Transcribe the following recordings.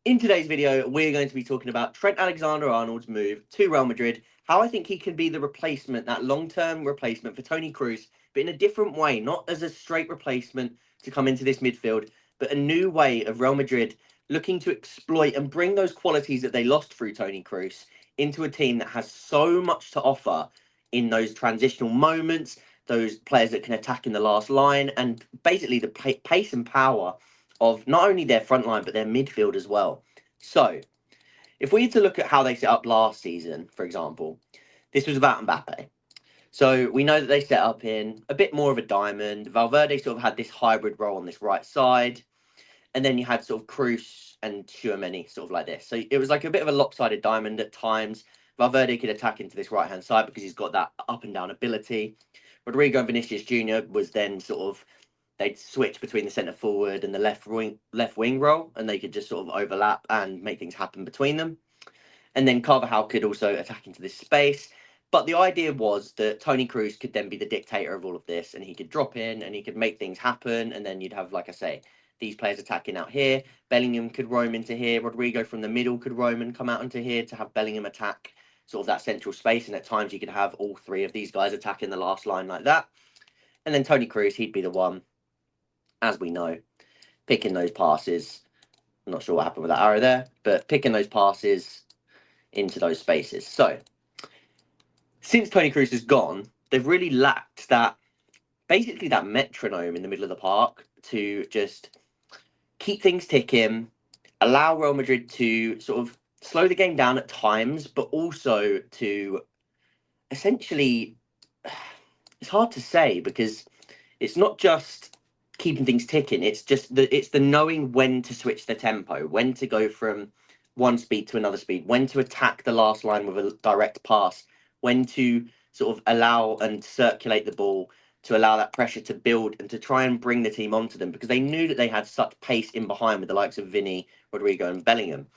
In today's video, we're going to be talking about Trent Alexander-Arnold's move to Real Madrid, how I think he can be the replacement, that long-term replacement for Toni Kroos, but in a different way, not as a straight replacement to come into this midfield, but a new way of Real Madrid looking to exploit and bring those qualities that they lost through Toni Kroos into a team that has so much to offer in those transitional moments, those players that can attack in the last line, and basically the pace and power of not only their front line, but their midfield as well. So, if we had to look at how they set up last season, for example, this was about Mbappe. So, we know that they set up in a bit more of a diamond. Valverde sort of had this hybrid role on this right side. And then you had sort of Kroos and Tchouaméni sort of like this. So, it was like a bit of a lopsided diamond at times. Valverde could attack into this right hand side because he's got that up and down ability. Rodrigo and Vinicius Jr. was then sort of they'd switch between the centre forward and the left wing role, and they could just sort of overlap and make things happen between them. And then Carvajal could also attack into this space. But the idea was that Toni Kroos could then be the dictator of all of this, and he could drop in and he could make things happen. And then you'd have, like I say, these players attacking out here. Bellingham could roam into here. Rodrigo from the middle could roam and come out into here to have Bellingham attack sort of that central space. And at times you could have all three of these guys attacking the last line like that. And then Toni Kroos, he'd be the one, as we know, picking those passes. I'm not sure what happened with that arrow there, but picking those passes into those spaces. So, since Toni Kroos has gone, they've really lacked that, basically that metronome in the middle of the park to just keep things ticking, allow Real Madrid to sort of slow the game down at times, but also to essentially, it's hard to say because it's not just keeping things ticking. It's just the knowing when to switch the tempo, when to go from one speed to another speed, when to attack the last line with a direct pass, when to sort of allow and circulate the ball to allow that pressure to build and to try and bring the team onto them because they knew that they had such pace in behind with the likes of Vinny, Rodrigo, and Bellingham.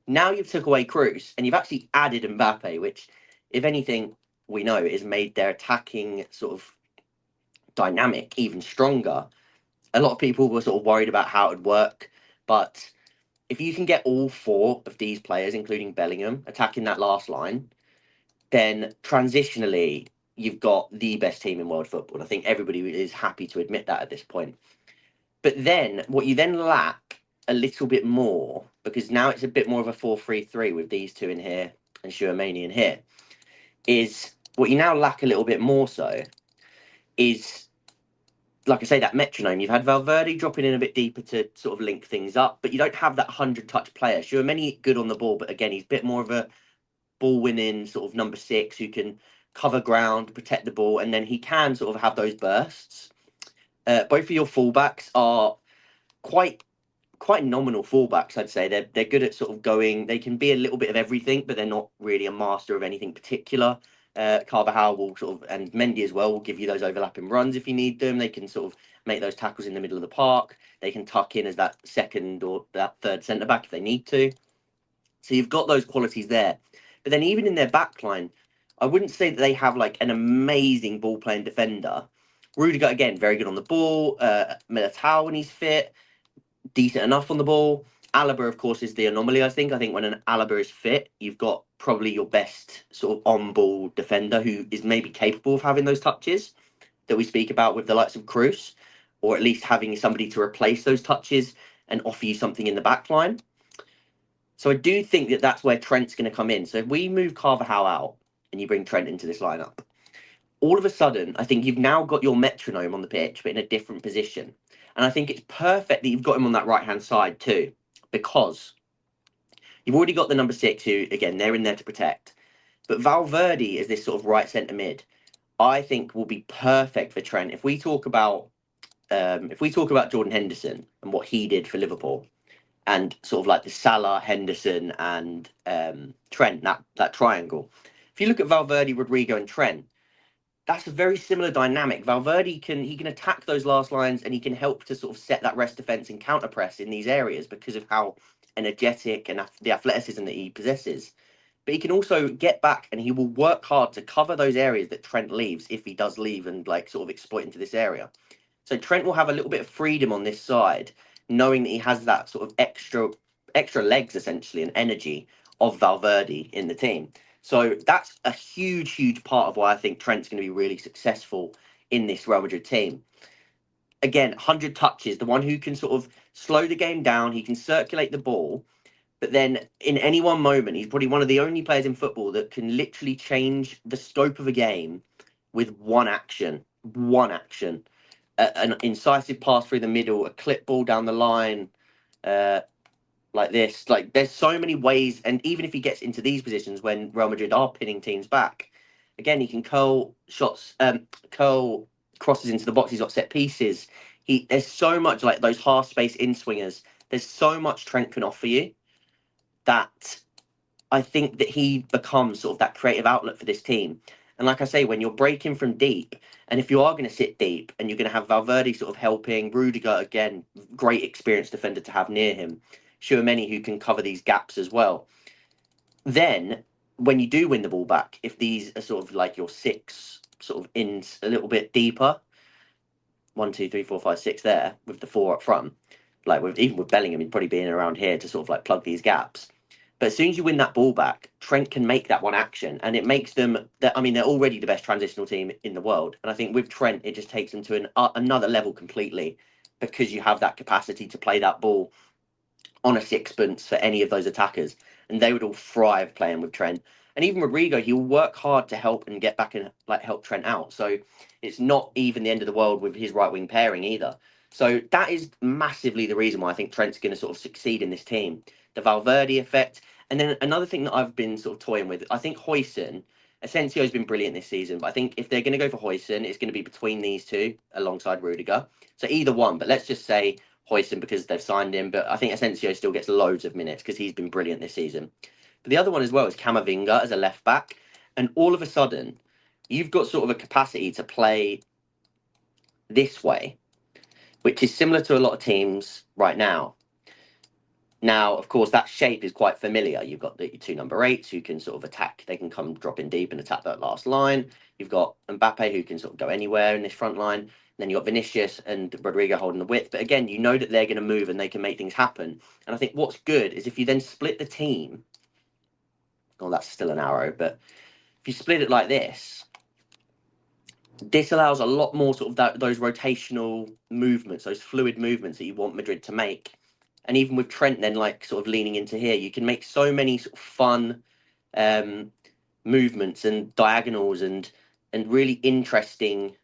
Now you've took away Kroos and you've actually added Mbappe, which, if anything, we know is made their attacking sort of dynamic even stronger. A lot of people were sort of worried about how it would work, but if you can get all four of these players, including Bellingham, attacking that last line, then transitionally you've got the best team in world football. I think everybody is happy to admit that at this point. But then what you then lack a little bit more, because now it's a bit more of a 4-3-3 with these two in here and Tchouaméni in here, is what you now lack a little bit more so is, like I say, that metronome. You've had Valverde dropping in a bit deeper to sort of link things up, but you don't have that 100-touch player. Tchouaméni good on the ball, but again, he's a bit more of a ball-winning sort of number six who can cover ground, protect the ball, and then he can sort of have those bursts. Both of your fullbacks are quite nominal fullbacks, I'd say. They're good at sort of going. They can be a little bit of everything, but they're not really a master of anything particular. Carvajal will sort of, and Mendy as well, will give you those overlapping runs if you need them. They can sort of make those tackles in the middle of the park. They can tuck in as that second or that third centre back if they need to. So you've got those qualities there. But then even in their back line, I wouldn't say that they have like an amazing ball playing defender. Rudiger, again, very good on the ball. Militao when he's fit, decent enough on the ball. Alaba, of course, is the anomaly, I think. I think when an Alaba is fit, you've got probably your best sort of on-ball defender who is maybe capable of having those touches that we speak about with the likes of Kroos, or at least having somebody to replace those touches and offer you something in the back line. So I do think that that's where Trent's going to come in. So if we move Carvajal out and you bring Trent into this lineup, all of a sudden, I think you've now got your metronome on the pitch, but in a different position. And I think it's perfect that you've got him on that right-hand side too, because you've already got the number six who, again, they're in there to protect. But Valverde is this sort of right centre mid. I think will be perfect for Trent. If we talk about Jordan Henderson and what he did for Liverpool, and sort of like the Salah, Henderson, and Trent, that triangle. If you look at Valverde, Rodrigo, and Trent, that's a very similar dynamic. Valverde can attack those last lines and he can help to sort of set that rest defense and counter press in these areas because of how energetic and the athleticism that he possesses. But he can also get back and he will work hard to cover those areas that Trent leaves if he does leave and like sort of exploit into this area. So Trent will have a little bit of freedom on this side, knowing that he has that sort of extra legs essentially and energy of Valverde in the team. So that's a huge part of why I think Trent's going to be really successful in this Real Madrid team. Again, 100 touches, the one who can sort of slow the game down, he can circulate the ball, but then in any one moment, he's probably one of the only players in football that can literally change the scope of a game with one action. One action. An incisive pass through the middle, a clip ball down the line, like this. Like there's so many ways, and even if he gets into these positions when Real Madrid are pinning teams back, again he can curl shots, curl crosses into the box. He's got set pieces. There's so much like those half space in swingers. There's so much Trent can offer you that I think that he becomes sort of that creative outlet for this team. And like I say, when you're breaking from deep, and if you are going to sit deep and you're going to have Valverde sort of helping, Rudiger, again, great experienced defender to have near him, Tchouaméni who can cover these gaps as well. Then when you do win the ball back, if these are sort of like your six sort of in a little bit deeper, 1, 2, 3, 4, 5, 6 there with the 4 up front, like even with Bellingham, he'd probably be in around here to sort of like plug these gaps. But as soon as you win that ball back, Trent can make that one action, and it makes them that. I mean, they're already the best transitional team in the world, and I think with Trent, it just takes them to another level completely, because you have that capacity to play that ball on a sixpence for any of those attackers, and they would all thrive playing with Trent. And even Rodrigo, he will work hard to help and get back and like help Trent out. So it's not even the end of the world with his right wing pairing either. So that is massively the reason why I think Trent's going to sort of succeed in this team. The Valverde effect. And then another thing that I've been sort of toying with, I think Huijsen, Asensio's been brilliant this season, but I think if they're going to go for Huijsen, it's going to be between these two alongside Rudiger. So either one, but let's just say Huijsen because they've signed him. But I think Asensio still gets loads of minutes because he's been brilliant this season. But the other one as well is Camavinga as a left back. And all of a sudden, you've got sort of a capacity to play this way, which is similar to a lot of teams right now. Now, of course, that shape is quite familiar. You've got the two number eights who can sort of attack. They can come drop in deep and attack that last line. You've got Mbappe who can sort of go anywhere in this front line. Then you've got Vinicius and Rodrigo holding the width. But again, you know that they're going to move and they can make things happen. And I think what's good is if you then split the team. Oh, that's still an arrow. But if you split it like this allows a lot more sort of those rotational movements, those fluid movements that you want Madrid to make. And even with Trent then like sort of leaning into here, you can make so many sort of fun movements and diagonals and really interesting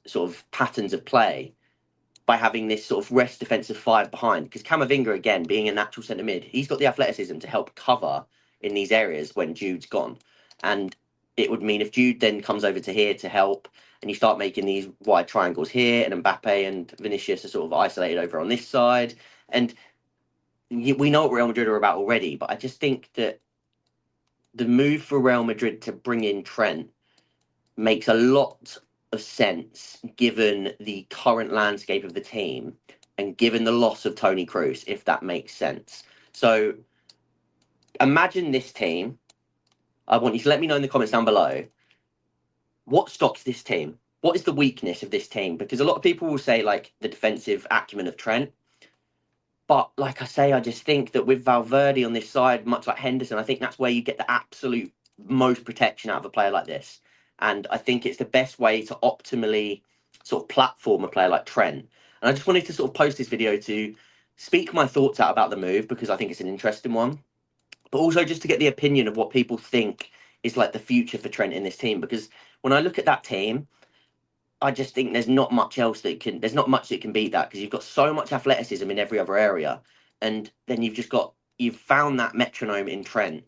sort of patterns of play by having this sort of rest defensive five behind. Because Camavinga, again, being a natural centre mid, he's got the athleticism to help cover in these areas when Jude's gone. And it would mean if Jude then comes over to here to help and you start making these wide triangles here and Mbappe and Vinicius are sort of isolated over on this side. And we know what Real Madrid are about already, but I just think that the move for Real Madrid to bring in Trent makes a lot of sense given the current landscape of the team and given the loss of Toni Kroos, if that makes sense. So imagine this team. I want you to let me know in the comments down below what stops this team. What is the weakness of this team? Because a lot of people will say like the defensive acumen of Trent. But like I say, I just think that with Valverde on this side, much like Henderson, I think that's where you get the absolute most protection out of a player like this. And I think it's the best way to optimally sort of platform a player like Trent. And I just wanted to sort of post this video to speak my thoughts out about the move because I think it's an interesting one. But also just to get the opinion of what people think is like the future for Trent in this team. Because when I look at that team, I just think there's not much that can beat that because you've got so much athleticism in every other area, and then you've found that metronome in Trent,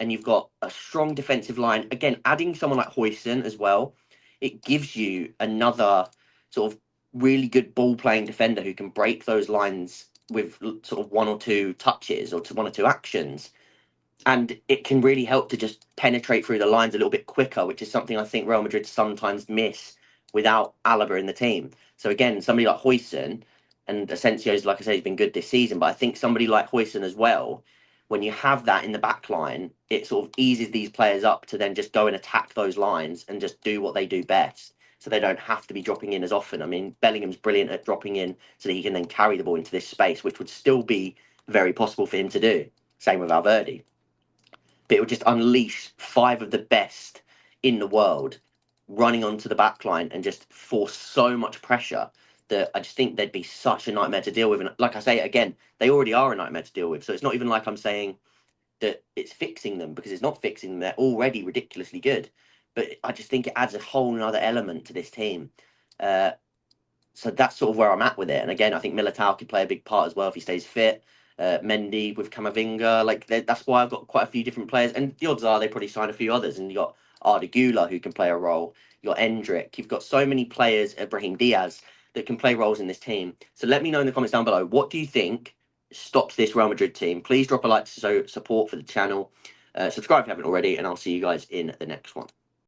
and you've got a strong defensive line. Again, adding someone like Huijsen as well, it gives you another sort of really good ball playing defender who can break those lines with sort of one or two touches or one or two actions. And it can really help to just penetrate through the lines a little bit quicker, which is something I think Real Madrid sometimes miss without Alaba in the team. So again, somebody like Huijsen, and Asensio's, like I say, has been good this season, but I think somebody like Huijsen as well, when you have that in the back line, it sort of eases these players up to then just go and attack those lines and just do what they do best. So they don't have to be dropping in as often. I mean, Bellingham's brilliant at dropping in so that he can then carry the ball into this space, which would still be very possible for him to do. Same with Valverde. But it would just unleash five of the best in the world running onto the back line and just force so much pressure that I just think they'd be such a nightmare to deal with. And like I say again, they already are a nightmare to deal with. So it's not even like I'm saying that it's fixing them, because it's not fixing them. They're already ridiculously good. But I just think it adds a whole nother element to this team. So that's sort of where I'm at with it. And again, I think Militao could play a big part as well if he stays fit. Mendy with Camavinga, like that's why I've got quite a few different players. And the odds are they probably sign a few others. And you got Arda Güler who can play a role. You got Endrick. You've got so many players, Ibrahim Diaz, that can play roles in this team. So let me know in the comments down below. What do you think stops this Real Madrid team? Please drop a like to show support for the channel. Subscribe if you haven't already, and I'll see you guys in the next one.